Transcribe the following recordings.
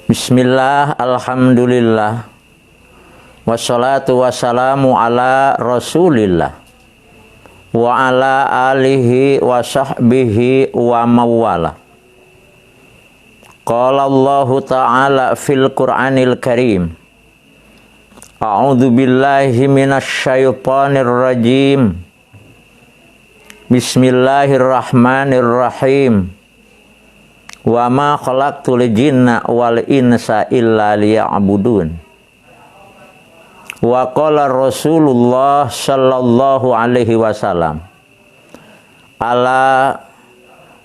Bismillah, alhamdulillah, wassalatu wassalamu ala rasulillah, wa ala alihi wa sahbihi wa mawala. Qala Allahu ta'ala fil Qur'anil Karim, a'udzu billahi minasy syaithanir rajim. Bismillahirrahmanirrahim. Wa ma khalaqtul jinna wal insa illa liya'budun. Wa qala Rasulullah sallallahu alaihi wasallam, ala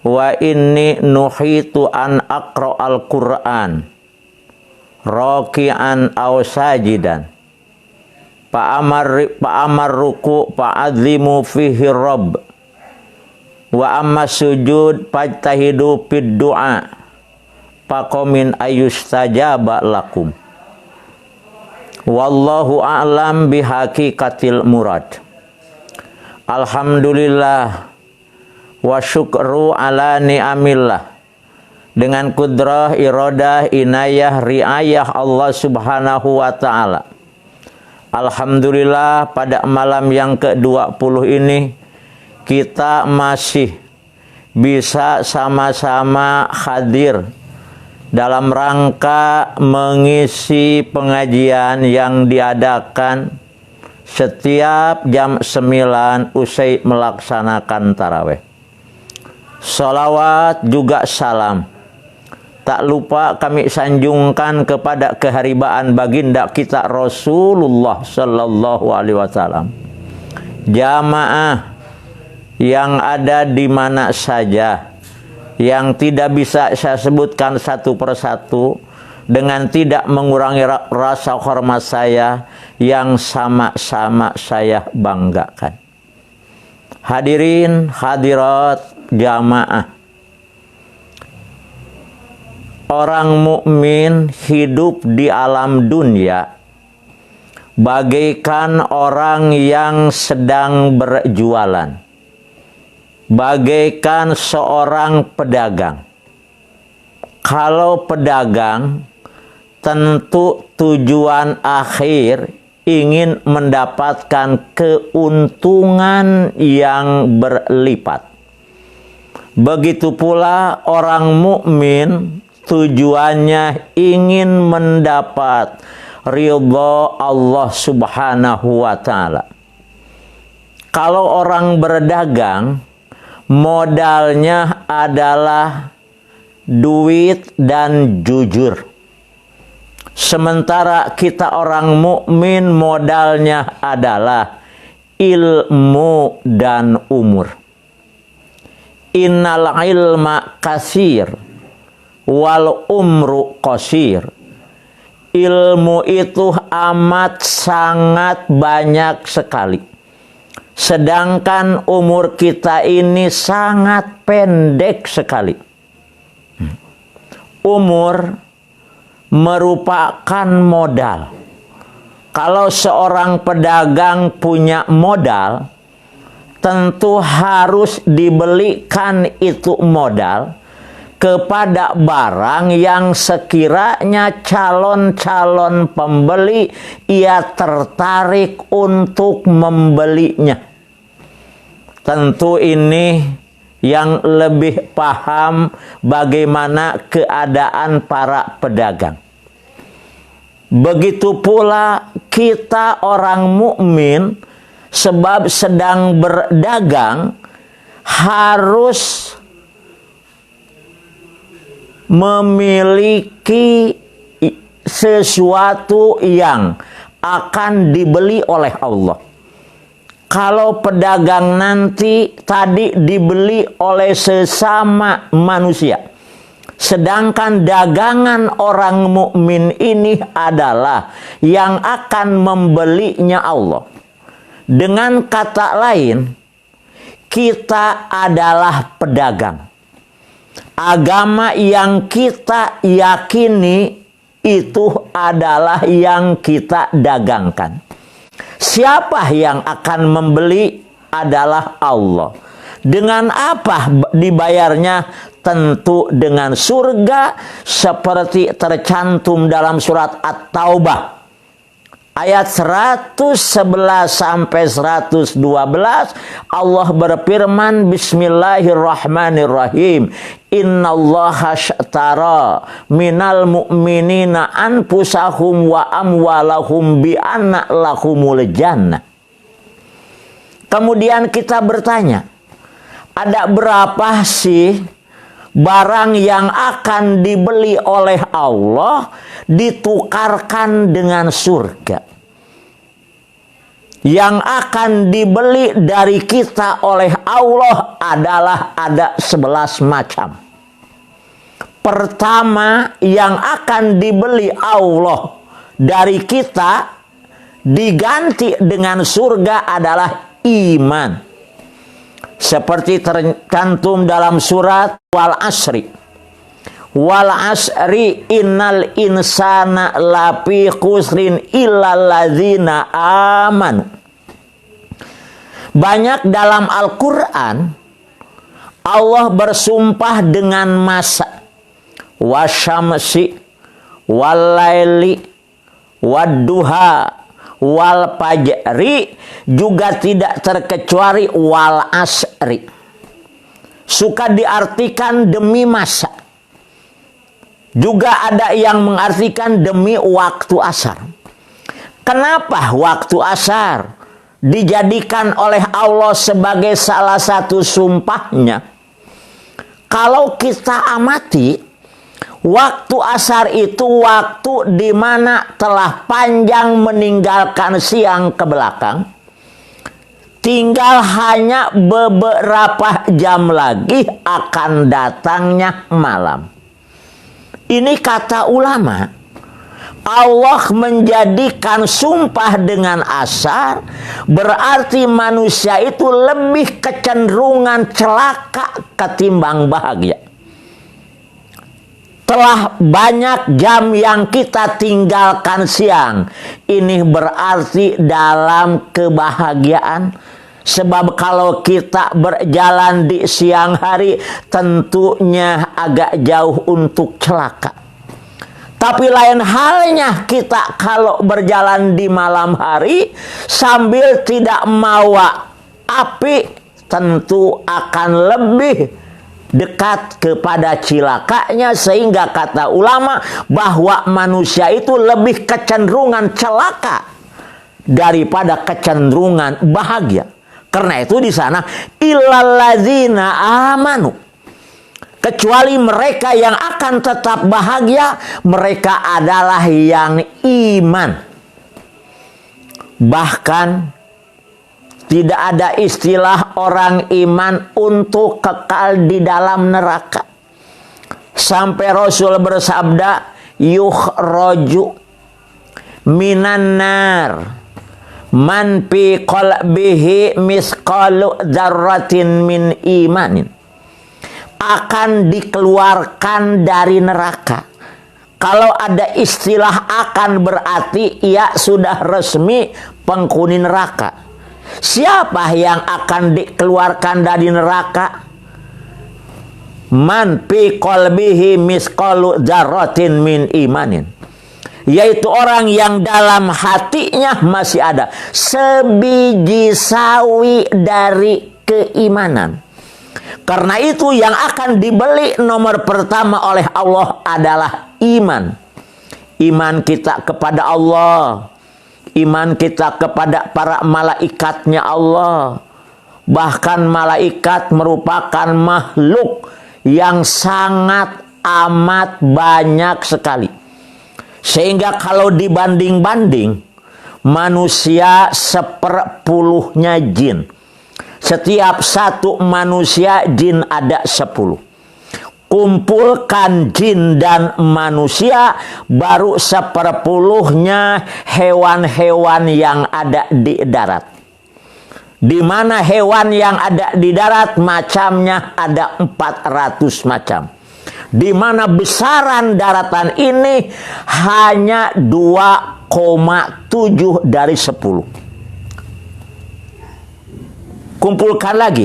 wa inni nuhitu an aqra'al Qur'an raki'an aw sajidan fa amar ruku fa'azimu fihi rabb wa amma sujud fajtahidu fid du'a faqamin ayustajaba lakum wallahu a'lam bihaqiqatil murad. Alhamdulillah wa syukru ala ni'amillah. Dengan kudrah, iradah, inayah, riayah Allah subhanahu wa ta'ala, alhamdulillah pada malam yang ke-20 ini kita masih bisa sama-sama hadir dalam rangka mengisi pengajian yang diadakan setiap jam 9 usai melaksanakan tarawih. Salawat juga salam tak lupa kami sanjungkan kepada keharibaan baginda kita Rasulullah sallallahu alaihi wasallam. Jamaah yang ada di mana saja, yang tidak bisa saya sebutkan satu persatu dengan tidak mengurangi rasa hormat saya yang sama-sama saya banggakan. Hadirin hadirat jamaah, orang mukmin hidup di alam dunia bagaikan orang yang sedang berjualan, bagaikan seorang pedagang. Kalau pedagang tentu tujuan akhir ingin mendapatkan keuntungan yang berlipat. Begitu pula orang mukmin tujuannya ingin mendapat ridha Allah Subhanahu wa taala. Kalau orang berdagang, modalnya adalah duit dan jujur. Sementara kita orang mukmin modalnya adalah ilmu dan umur. Innal ilma kasir wal umru qasir. Ilmu itu amat sangat banyak sekali, sedangkan umur kita ini sangat pendek sekali. Umur merupakan modal. Kalau seorang pedagang punya modal, tentu harus dibelikan itu modal kepada barang yang sekiranya calon-calon pembeli ia tertarik untuk membelinya. Tentu ini yang lebih paham bagaimana keadaan para pedagang. Begitu pula kita orang mukmin, sebab sedang berdagang harus memiliki sesuatu yang akan dibeli oleh Allah. Kalau pedagang nanti tadi dibeli oleh sesama manusia, sedangkan dagangan orang mukmin ini adalah yang akan membelinya Allah. Dengan kata lain, kita adalah pedagang. Agama yang kita yakini itu adalah yang kita dagangkan. Siapa yang akan membeli adalah Allah. Dengan apa dibayarnya? Tentu dengan surga, seperti tercantum dalam surat At-Taubah ayat 111 sampai 112. Allah berfirman, Bismillahirrahmanirrahim, Innallaha ashtara minal mu'minina anfusahum wa amwalahum bi anna lahumul jannah. Kemudian kita bertanya, ada berapa sih barang yang akan dibeli oleh Allah ditukarkan dengan surga? Yang akan dibeli dari kita oleh Allah adalah ada 11 macam. Pertama, yang akan dibeli Allah dari kita diganti dengan surga adalah iman. Seperti tercantum dalam surat Wal Asri. Wal asri innal insana lafi khusrin illal ladzina amanu. Banyak dalam Al-Quran Allah bersumpah dengan masa. Wasyamsi walaili wadduha wal fajri, juga tidak terkecuali wal asri. Suka diartikan demi masa. Juga ada yang mengartikan demi waktu asar. Kenapa waktu asar dijadikan oleh Allah sebagai salah satu sumpahnya? Kalau kita amati, waktu asar itu waktu di mana telah panjang meninggalkan siang ke belakang. Tinggal hanya beberapa jam lagi akan datangnya malam. Ini kata ulama, Allah menjadikan sumpah dengan asar, berarti manusia itu lebih kecenderungan celaka ketimbang bahagia. Telah banyak jam yang kita tinggalkan siang, ini berarti dalam kebahagiaan. Sebab kalau kita berjalan di siang hari, tentunya agak jauh untuk celaka. Tapi lain halnya kita kalau berjalan di malam hari sambil tidak mawa api, tentu akan lebih dekat kepada cilakanya. Sehingga kata ulama bahwa manusia itu lebih kecenderungan celaka daripada kecenderungan bahagia. Karena itu di sana illalladzina amanu, kecuali mereka yang akan tetap bahagia, mereka adalah yang iman. Bahkan tidak ada istilah orang iman untuk kekal di dalam neraka. Sampai Rasul bersabda, yukhraju minan nar man fi qalbihi misqalu dzarratin min imanin. Akan dikeluarkan dari neraka. Kalau ada istilah akan, berarti ia sudah resmi penghuni neraka. Siapa yang akan dikeluarkan dari neraka? Man fi qalbihi misqalu dzarratin min imanin, yaitu orang yang dalam hatinya masih ada sebiji sawi dari keimanan. Karena itu yang akan dibeli nomor pertama oleh Allah adalah iman. Iman kita kepada Allah, iman kita kepada para malaikatnya Allah. Bahkan malaikat merupakan makhluk yang sangat amat banyak sekali. Sehingga kalau dibanding-banding, manusia 1/10-nya jin. Setiap satu manusia jin ada 10. Kumpulkan jin dan manusia, baru 1/10-nya hewan-hewan yang ada di darat. Di mana hewan yang ada di darat macamnya ada 400 macam. Di mana besaran daratan ini hanya 2,7 dari 10. Kumpulkan lagi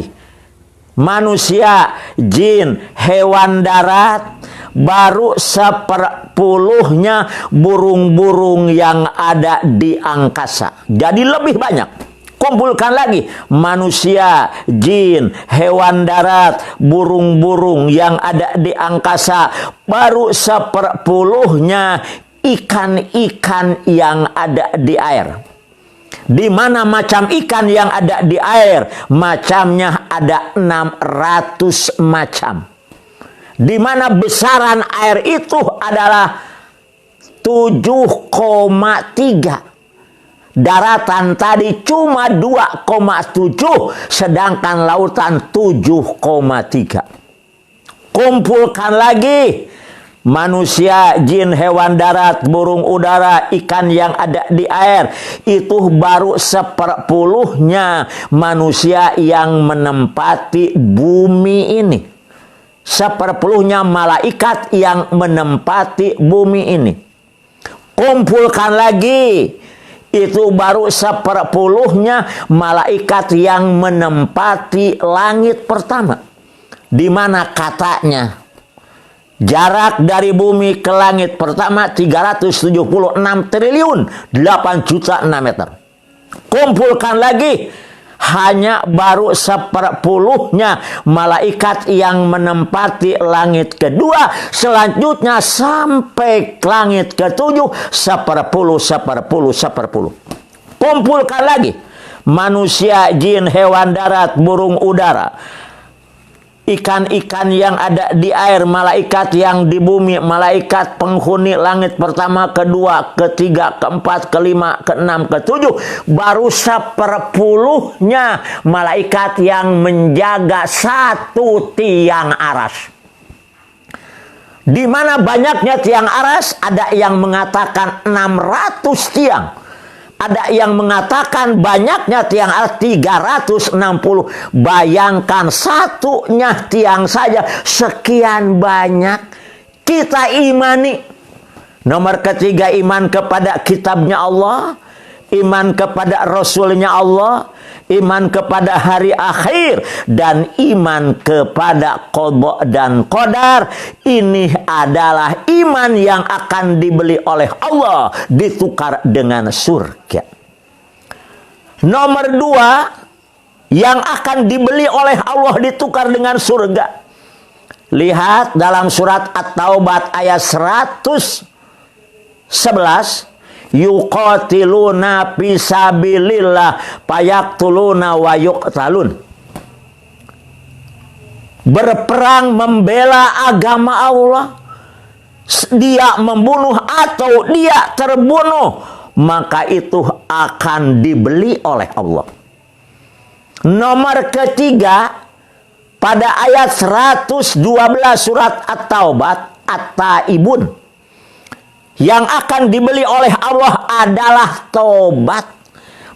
manusia, jin, hewan darat, baru 1/10-nya burung-burung yang ada di angkasa. Jadi lebih banyak. Kumpulkan lagi manusia, jin, hewan darat, burung-burung yang ada di angkasa, baru 1/10-nya ikan-ikan yang ada di air. Di mana macam ikan yang ada di air? Macamnya ada 600 macam. Di mana besaran air itu adalah 7,3. Daratan tadi cuma 2,7, sedangkan lautan 7,3. Kumpulkan lagi manusia, jin, hewan darat, burung udara, ikan yang ada di air. Itu baru 1/10-nya manusia yang menempati bumi ini. 1/10-nya malaikat yang menempati bumi ini. Kumpulkan lagi, itu baru 1/10-nya malaikat yang menempati langit pertama. Di mana katanya jarak dari bumi ke langit pertama 376 triliun 8 juta 6 meter. Kumpulkan lagi, hanya baru 1/10-nya malaikat yang menempati langit kedua. Selanjutnya sampai langit ke-7 1/10. Kumpulkan lagi manusia, jin, hewan darat, burung udara, ikan-ikan yang ada di air, malaikat yang di bumi, malaikat penghuni langit pertama, kedua, ketiga, keempat, kelima, keenam, ketujuh. Baru 1/10-nya malaikat yang menjaga satu tiang aras. Di mana banyaknya tiang aras? Ada yang mengatakan 600 tiang. Ada yang mengatakan banyaknya tiang aras 360. Bayangkan satunya tiang saja sekian banyak. Kita imani. Nomor ketiga, iman kepada kitabnya Allah, iman kepada Rasulnya Allah, iman kepada hari akhir, dan iman kepada qada dan qadar. Ini adalah iman yang akan dibeli oleh Allah, ditukar dengan surga. Nomor 2, yang akan dibeli oleh Allah ditukar dengan surga. Lihat dalam surat At-Taubah ayat 111. Yuqatiluna fisabilillah fayaktuluna wa yuqtalun. Berperang membela agama Allah, dia membunuh atau dia terbunuh, maka itu akan dibeli oleh Allah. Nomor ketiga, pada ayat 112 surat At-Taubah, At-Taibun, yang akan dibeli oleh Allah adalah tobat,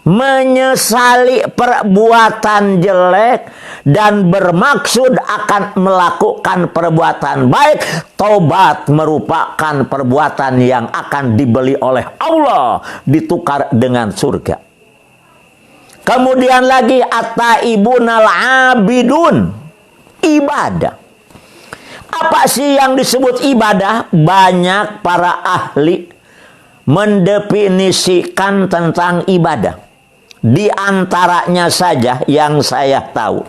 menyesali perbuatan jelek dan bermaksud akan melakukan perbuatan baik. Tobat merupakan perbuatan yang akan dibeli oleh Allah, ditukar dengan surga. Kemudian lagi at-taibunal abidun, ibadah. Apa sih yang disebut ibadah? Banyak para ahli mendefinisikan tentang ibadah. Di antaranya saja yang saya tahu,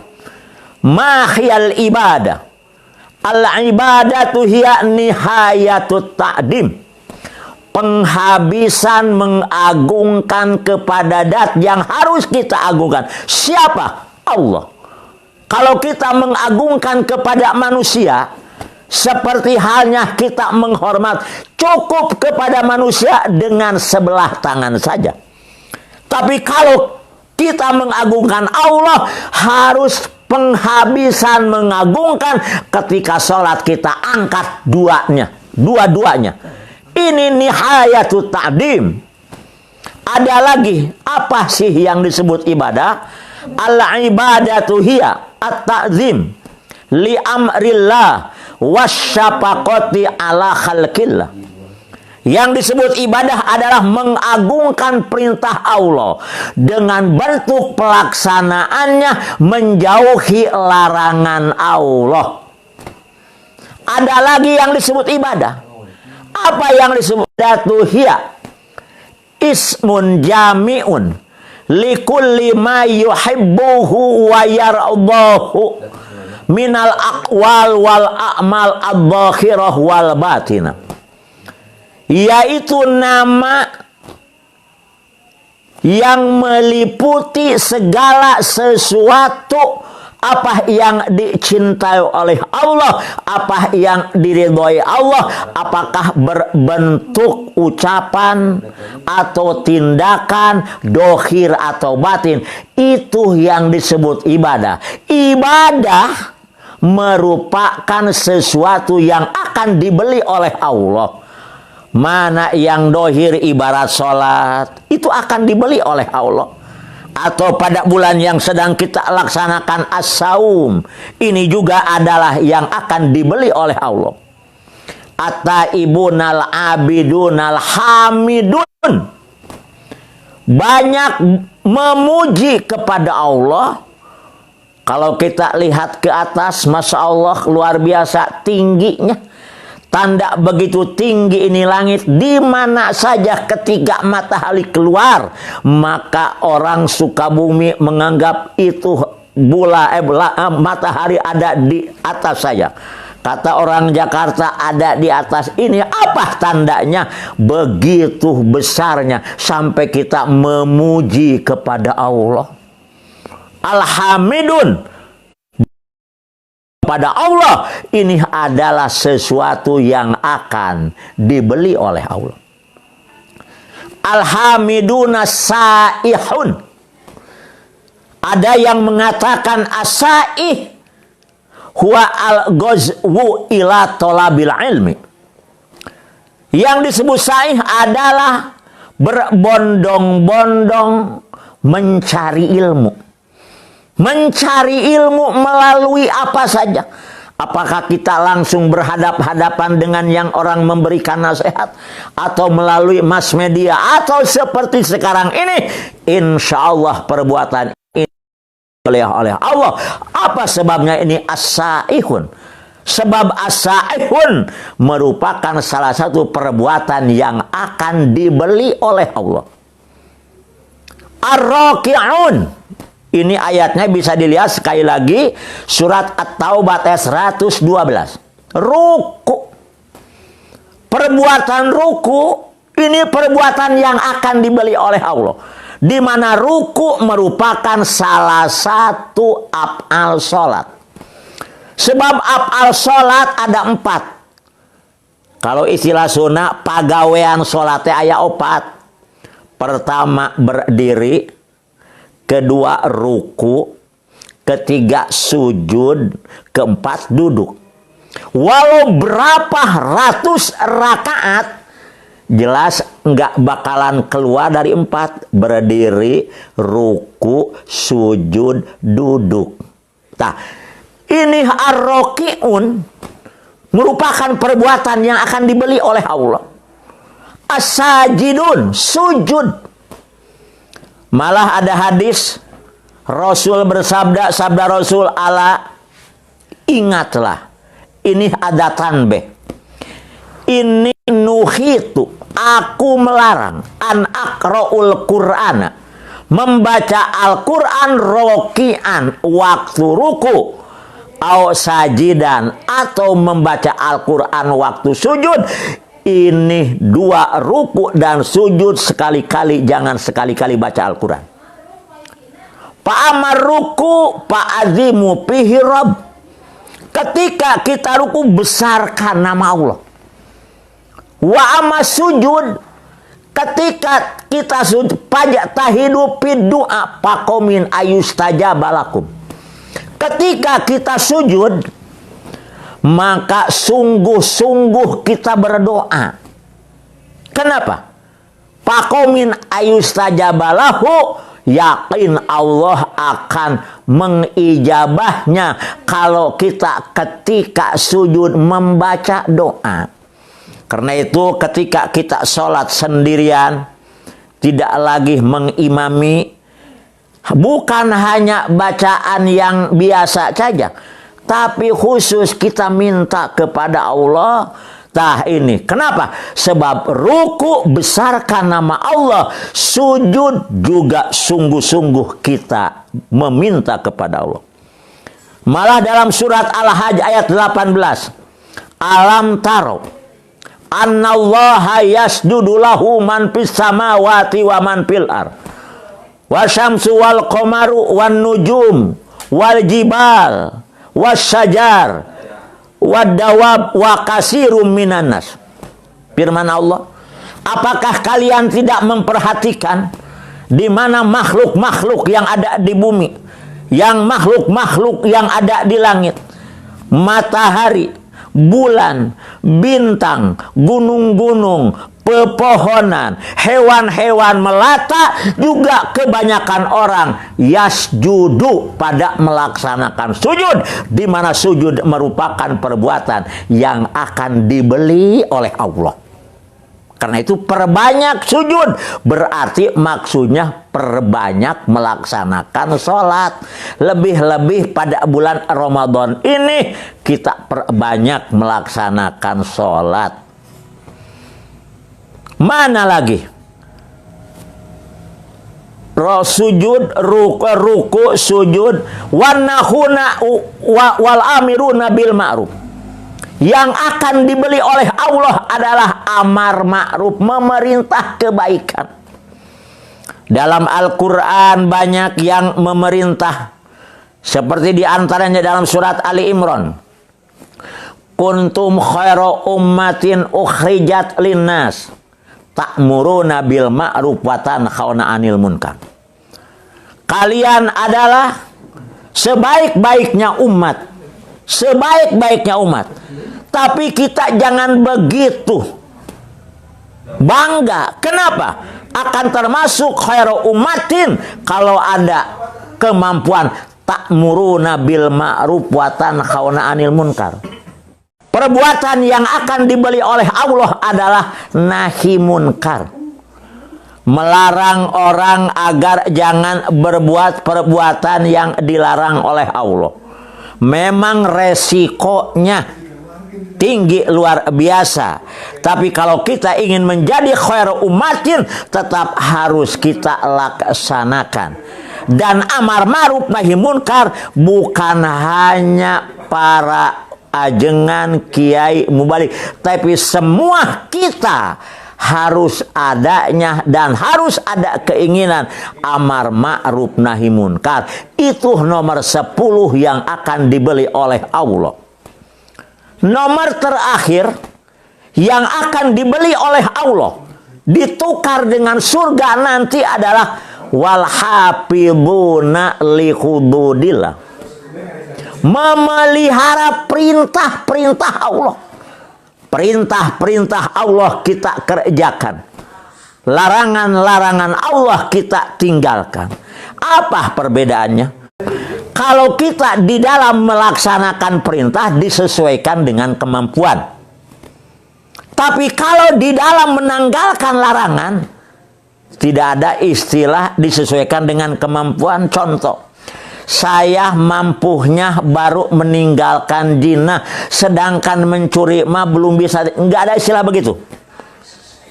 mahiyal ibadah. Al-ibadatu hiya nihayatut ta'dim. Penghabisan mengagungkan kepada zat yang harus kita agungkan. Siapa? Allah. Kalau kita mengagungkan kepada manusia, seperti halnya kita menghormat, cukup kepada manusia dengan sebelah tangan saja. Tapi kalau kita mengagungkan Allah, harus penghabisan mengagungkan. Ketika sholat kita angkat dua-duanya. Ini nihayatut ta'dim. Ada lagi, apa sih yang disebut ibadah? Al-ibadatu hiya at-ta'zim li amrillah wasyafaqati ala khalqillah. Yang disebut ibadah adalah mengagungkan perintah Allah dengan bentuk pelaksanaannya menjauhi larangan Allah. Ada lagi yang disebut ibadah. Apa yang disebut ibadah? Hiya ismun jami'un likulli ma yuhibbuhu wa yardahu minal aqwal wal a'mal adh-dhahirah wal batinah. Yaitu nama yang meliputi segala sesuatu apa yang dicintai oleh Allah, apa yang diridhoi Allah, apakah berbentuk ucapan atau tindakan, dohir atau batin, itu yang disebut ibadah. Ibadah merupakan sesuatu yang akan dibeli oleh Allah. Mana yang dohir ibarat sholat, itu akan dibeli oleh Allah. Atau pada bulan yang sedang kita laksanakan as-saum, ini juga adalah yang akan dibeli oleh Allah. At-taibunal abidunal hamidun, banyak memuji kepada Allah. Kalau kita lihat ke atas, Masya Allah, luar biasa tingginya. Tanda begitu tinggi ini langit, di mana saja ketika matahari keluar, maka orang Sukabumi menganggap itu matahari ada di atas saja. Kata orang Jakarta ada di atas ini. Apa tandanya? Begitu besarnya sampai kita memuji kepada Allah. Alhamdulillah. Pada Allah, ini adalah sesuatu yang akan dibeli oleh Allah. Alhamiduna saihun. Ada yang mengatakan asaih huwa al-ghazwu ila talabil ilmi. Yang disebut saih adalah berbondong-bondong mencari ilmu. Mencari ilmu melalui apa saja. Apakah kita langsung berhadap-hadapan dengan yang orang memberikan nasihat, atau melalui mass media, atau seperti sekarang ini, insya Allah perbuatan ini oleh Allah. Apa sebabnya ini as-saihun? Sebab as-saihun merupakan salah satu perbuatan yang akan dibeli oleh Allah. Ar-raki'un, ini ayatnya bisa dilihat sekali lagi, surat At-Taubah ayat 112. Ruku. Perbuatan ruku ini perbuatan yang akan dibeli oleh Allah. Di mana ruku merupakan salah satu af'al sholat. Sebab af'al sholat ada 4. Kalau istilah sunnah, pagawean sholatnya aya 4. Pertama berdiri, kedua ruku, ketiga sujud, keempat duduk. Walau berapa ratus rakaat, jelas nggak bakalan keluar dari 4. Berdiri, ruku, sujud, duduk. Nah, ini ar-raki'un merupakan perbuatan yang akan dibeli oleh Allah. As-sajidun, sujud. Malah ada hadis Rasul bersabda, sabda Rasul, ala ingatlah, ini ada tanbih, ini nuhitu, aku melarang, an akra'ul qur'ana, membaca Al-Quran roki'an waktu ruku, au sajidan, atau membaca Al-Quran waktu sujud. Ini 2 ruku dan sujud sekali-kali, jangan sekali-kali baca Al-Quran. Pa'amar ruku pa'azimu fihi rabb. Ketika kita ruku, besarkan nama Allah. Wa amma sujud, ketika kita sujud, pajak tahidu fid du'a faqomin ayustajabalakum. Ketika kita sujud, maka sungguh-sungguh kita berdoa. Kenapa? Faqomin ayustajabalahu, yakin Allah akan mengijabahnya kalau kita ketika sujud membaca doa. Karena itu ketika kita sholat sendirian, tidak lagi mengimami, bukan hanya bacaan yang biasa saja, tapi khusus kita minta kepada Allah. Nah ini kenapa? Sebab ruku besarkan nama Allah, sujud juga sungguh-sungguh kita meminta kepada Allah. Malah dalam surat Al-Hajj ayat 18, alam taro annallaha yasjudu lahu man fis samawati wa man fil ard wasyamsu wal qamaru wan nujum wal jibal wasyajar wadawab wa kasirum minan nas. Firman Allah, apakah kalian tidak memperhatikan di mana makhluk-makhluk yang ada di bumi, yang makhluk-makhluk yang ada di langit, matahari, bulan, bintang, gunung-gunung, pepohonan, hewan-hewan melata, juga kebanyakan orang yasjudu pada melaksanakan sujud, di mana sujud merupakan perbuatan yang akan dibeli oleh Allah. Karena itu perbanyak sujud, berarti maksudnya perbanyak melaksanakan sholat. Lebih-lebih pada bulan Ramadan ini kita perbanyak melaksanakan sholat. Mana lagi? Sujud, ruku, sujud, wanahuna wal amiruna bil ma'ruf. Yang akan dibeli oleh Allah adalah amar ma'ruf, memerintah kebaikan. Dalam Al-Quran banyak yang memerintah, seperti diantaranya dalam surat Ali Imran, kuntum khairu ummatin ukhrijat linnas ta'muruna bil ma'ruf wa tanhauna 'anil munkar. Kalian adalah sebaik-baiknya umat, sebaik-baiknya umat. Tapi kita jangan begitu bangga. Kenapa? Akan termasuk khairu ummatin kalau ada kemampuan ta'muruna bil ma'ruf wa tanhauna 'anil munkar. Perbuatan yang akan dibeli oleh Allah adalah nahi munkar. Melarang orang agar jangan berbuat perbuatan yang dilarang oleh Allah. Memang resikonya tinggi luar biasa. Tapi kalau kita ingin menjadi khairu ummatin, tetap harus kita laksanakan. Dan amar ma'ruf nahi munkar bukan hanya para ajengan, kiai, mubalik, tapi semua kita harus adanya dan harus ada keinginan amar ma'ruf nahi munkar. Itu nomor 10 yang akan dibeli oleh Allah. Nomor terakhir yang akan dibeli oleh Allah, ditukar dengan surga nanti, adalah wal hafizuna li hududillah. Memelihara perintah-perintah Allah. Perintah-perintah Allah kita kerjakan. Larangan-larangan Allah kita tinggalkan. Apa perbedaannya? Kalau kita di dalam melaksanakan perintah disesuaikan dengan kemampuan. Tapi kalau di dalam menanggalkan larangan, tidak ada istilah disesuaikan dengan kemampuan. Contoh, saya mampunya baru meninggalkan zina, sedangkan mencuri mah belum bisa. Enggak ada istilah begitu.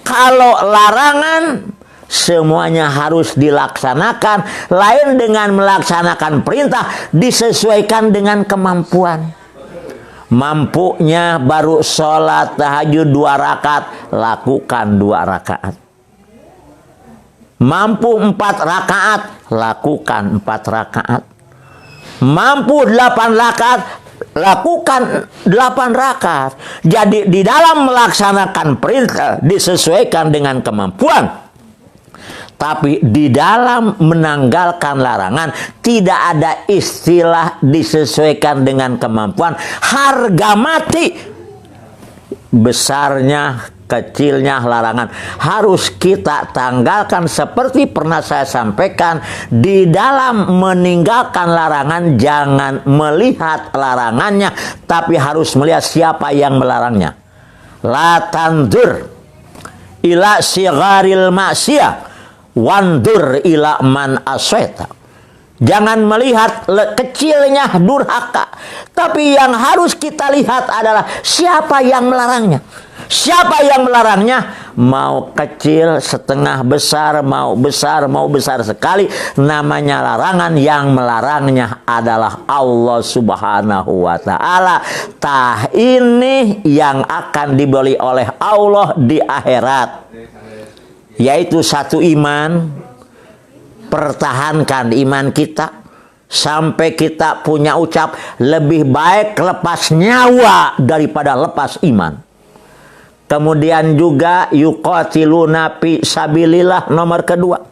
Kalau larangan semuanya harus dilaksanakan. Lain dengan melaksanakan perintah, disesuaikan dengan kemampuan. Mampunya baru sholat tahajud 2 rakaat, lakukan 2 rakaat. Mampu 4 rakaat, lakukan 4 rakaat. Mampu 8 rakaat, lakukan 8 rakaat. Jadi di dalam melaksanakan perintah disesuaikan dengan kemampuan. Tapi di dalam menanggalkan larangan tidak ada istilah disesuaikan dengan kemampuan. Harga mati. Besarnya, kecilnya larangan harus kita tanggalkan. Seperti pernah saya sampaikan, di dalam meninggalkan larangan jangan melihat larangannya, tapi harus melihat siapa yang melarangnya. La tandur ila sigharil maksiyah wandur ila man asweta. Jangan melihat kecilnya durhaka, tapi yang harus kita lihat adalah siapa yang melarangnya. Siapa yang melarangnya? Mau kecil, setengah besar, mau besar sekali, namanya larangan. Yang melarangnya adalah Allah Subhanahu wa ta'ala. Tah ini yang akan dibeli oleh Allah di akhirat, yaitu satu iman. Pertahankan iman kita sampai kita punya ucap lebih baik lepas nyawa daripada lepas iman. Kemudian juga yuqatiluna fi sabilillah, nomor kedua.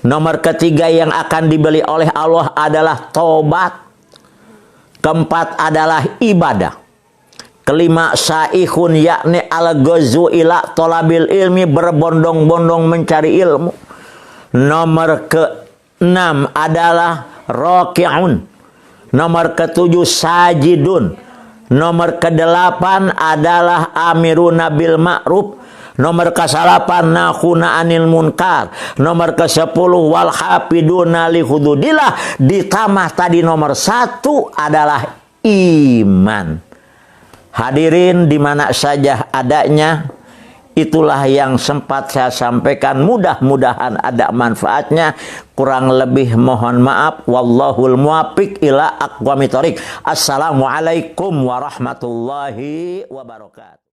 Nomor ketiga yang akan dibeli oleh Allah adalah tobat. Keempat adalah ibadah. Kelima saihun, yakni al-ghazwu ila talabil ilmi, berbondong-bondong mencari ilmu. Nomor ke-6 adalah raki'un. Nomor ke-7 sajidun. Nomor ke-8 adalah amiruna bil ma'ruf. Nomor ke-8 nahuna anil munkar. Nomor ke-10 wal hafiduna li hududillah. Ditambah tadi nomor 1 adalah iman. Hadirin dimana saja adanya, itulah yang sempat saya sampaikan. Mudah-mudahan ada manfaatnya. Kurang lebih mohon maaf. Wallahul muwaffiq ila aqwamit thoriq. Assalamualaikum warahmatullahi wabarakatuh.